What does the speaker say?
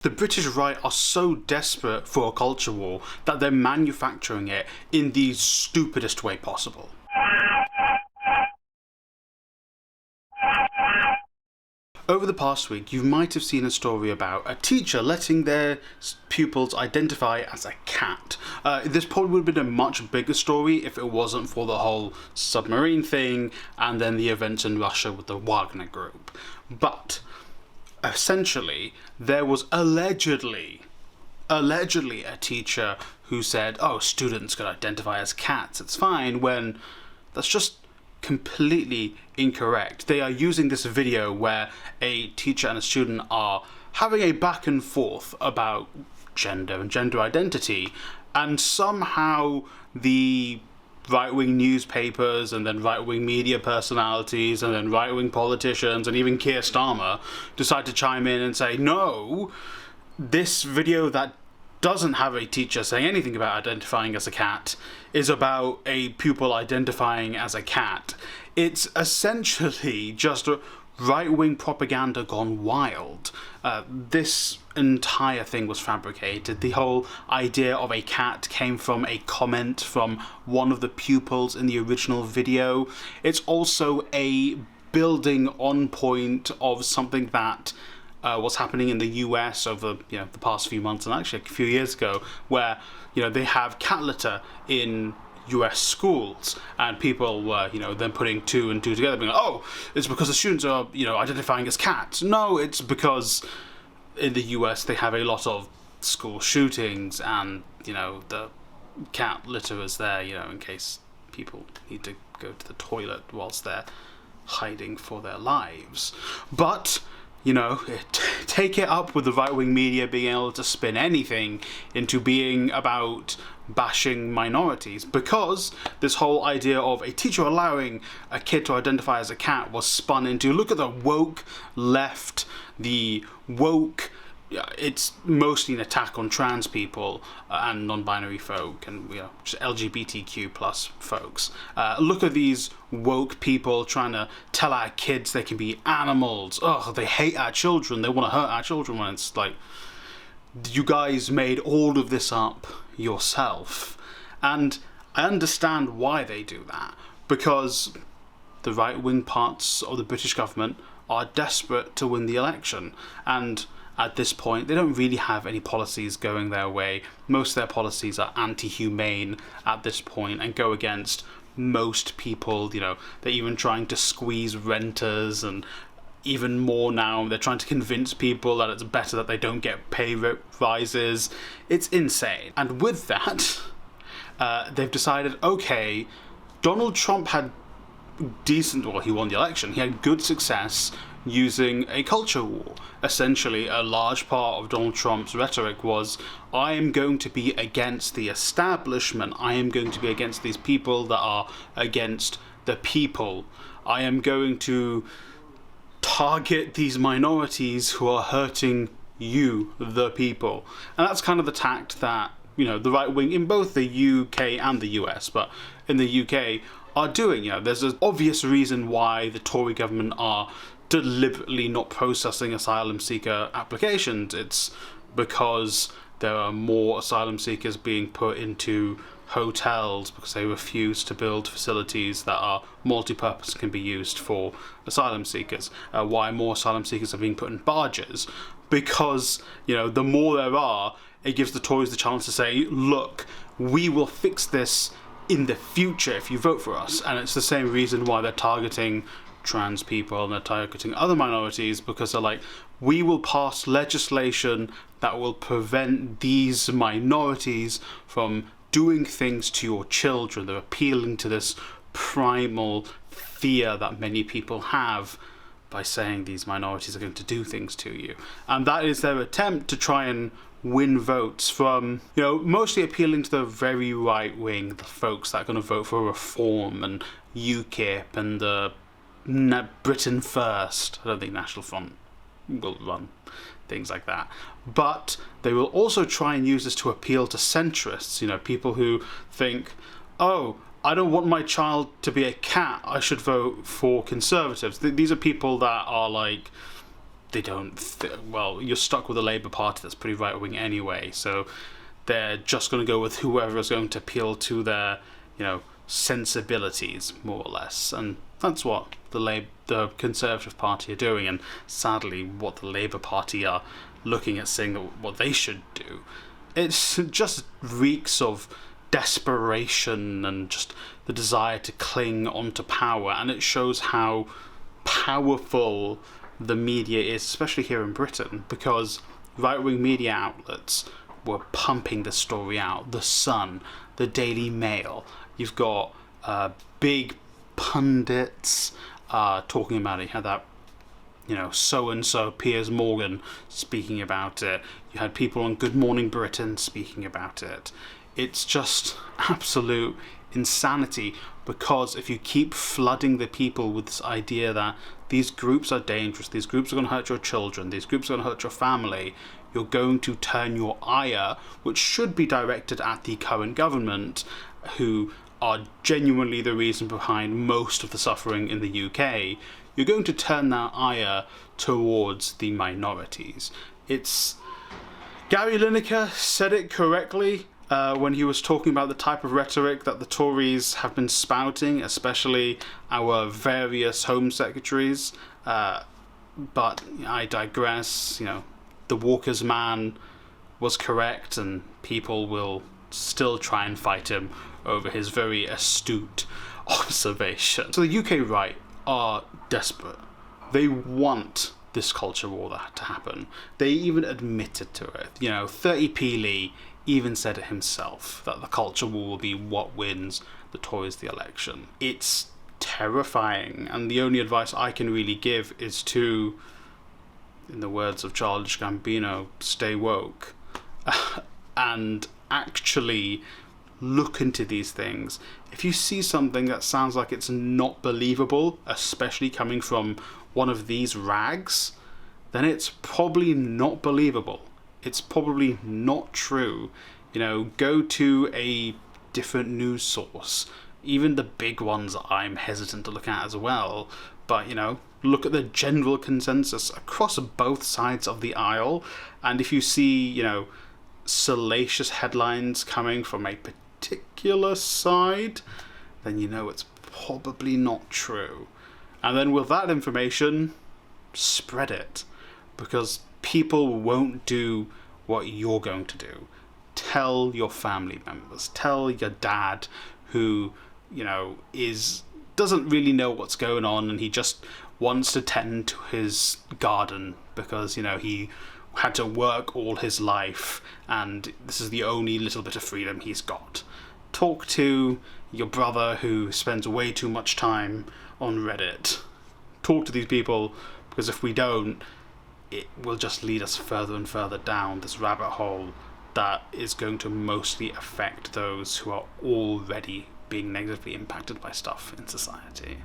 The British right are so desperate for a culture war that they're manufacturing it in the stupidest way possible. Over the past week, you might have seen a story about a teacher letting their pupils identify as a cat. This probably would have been a much bigger story if it wasn't for the whole submarine thing and then the events in Russia with the Wagner Group. But essentially, there was allegedly a teacher who said, oh, students can identify as cats, it's fine, when that's just completely incorrect. They are using this video where a teacher and a student are having a back and forth about gender and gender identity, and somehow the right-wing newspapers and then right-wing media personalities and then right-wing politicians and even Keir Starmer decide to chime in and say, no, this video that doesn't have a teacher saying anything about identifying as a cat is about a pupil identifying as a cat. It's essentially just right-wing propaganda gone wild. This entire thing was fabricated. The whole idea of a cat came from a comment from one of the pupils in the original video. It's also a building on point of something that what's happening in the US over the past few months and actually a few years ago, where they have cat litter in US schools, and people were then putting two and two together, being like, oh, it's because the students are identifying as cats. No, it's because in the US they have a lot of school shootings, and the cat litter is there in case people need to go to the toilet whilst they're hiding for their lives. But take it up with the right-wing media being able to spin anything into being about bashing minorities, because this whole idea of a teacher allowing a kid to identify as a cat was spun into, look at the woke left, the woke, it's mostly an attack on trans people and non-binary folk and just LGBTQ plus folks. Look at these woke people trying to tell our kids they can be animals. Ugh, they hate our children, they want to hurt our children, when it's like, you guys made all of this up yourself. And I understand why they do that, because the right-wing parts of the British government are desperate to win the election, and at this point they don't really have any policies going their way. Most of their policies are anti-humane at this point and go against most people. They're even trying to squeeze renters, and even more now they're trying to convince people that it's better that they don't get pay rises. It's insane. And with that, they've decided, okay, Donald Trump had he won the election, he had good success using a culture war. Essentially, a large part of Donald Trump's rhetoric was, I am going to be against the establishment, I am going to be against these people that are against the people, I am going to target these minorities who are hurting you, the people. And that's kind of the tact that the right wing in both the UK and the US, but in the UK, are doing. There's an obvious reason why the Tory government are deliberately not processing asylum seeker applications. It's because there are more asylum seekers being put into hotels because they refuse to build facilities that are multi-purpose and can be used for asylum seekers. Why more asylum seekers are being put in barges? Because the more there are, it gives the Tories the chance to say, look, we will fix this in the future if you vote for us. And it's the same reason why they're targeting trans people and they're targeting other minorities, because they're like, we will pass legislation that will prevent these minorities from doing things to your children. They're appealing to this primal fear that many people have by saying these minorities are going to do things to you. And that is their attempt to try and win votes from, mostly appealing to the very right wing, the folks that are going to vote for reform and UKIP and the Britain First. I don't think National Front will run things like that. But they will also try and use this to appeal to centrists, people who think, oh, I don't want my child to be a cat, I should vote for Conservatives. These are people that are like they don't. Well, you're stuck with a Labour Party that's pretty right wing anyway, so they're just going to go with whoever is going to appeal to their, sensibilities, more or less, and that's what the Conservative Party are doing, and sadly, what the Labour Party are looking at saying that what they should do. It's just reeks of desperation and just the desire to cling onto power, and it shows how powerful the media is, especially here in Britain, because right-wing media outlets were pumping the story out. The Sun, the Daily Mail, you've got big pundits talking about it. You had that, so-and-so, Piers Morgan, speaking about it. You had people on Good Morning Britain speaking about it. It's just absolute insanity, because if you keep flooding the people with this idea that these groups are dangerous, these groups are going to hurt your children, these groups are going to hurt your family, you're going to turn your ire, which should be directed at the current government, who are genuinely the reason behind most of the suffering in the UK, you're going to turn that ire towards the minorities. Gary Lineker said it correctly when he was talking about the type of rhetoric that the Tories have been spouting, especially our various Home Secretaries. But I digress. The Walker's man was correct, and people will still try and fight him over his very astute observation. So the UK right are desperate. They want this culture war to happen. They even admitted to it. 30p Lee even said it himself, that the culture war will be what wins the Tories the election. It's terrifying, and the only advice I can really give is to, in the words of Childish Gambino, stay woke and actually look into these things. If you see something that sounds like it's not believable, especially coming from one of these rags, then it's probably not believable. It's probably not true. Go to a different news source. Even the big ones I'm hesitant to look at as well. But, look at the general consensus across both sides of the aisle. And if you see, salacious headlines coming from a particular side, then it's probably not true. And then with that information, spread it. Because people won't do what you're going to do. Tell your family members. Tell your dad who, doesn't really know what's going on, and he just wants to tend to his garden because, he had to work all his life and this is the only little bit of freedom he's got. Talk to your brother who spends way too much time on Reddit. Talk to these people, because if we don't, it will just lead us further and further down this rabbit hole that is going to mostly affect those who are already being negatively impacted by stuff in society.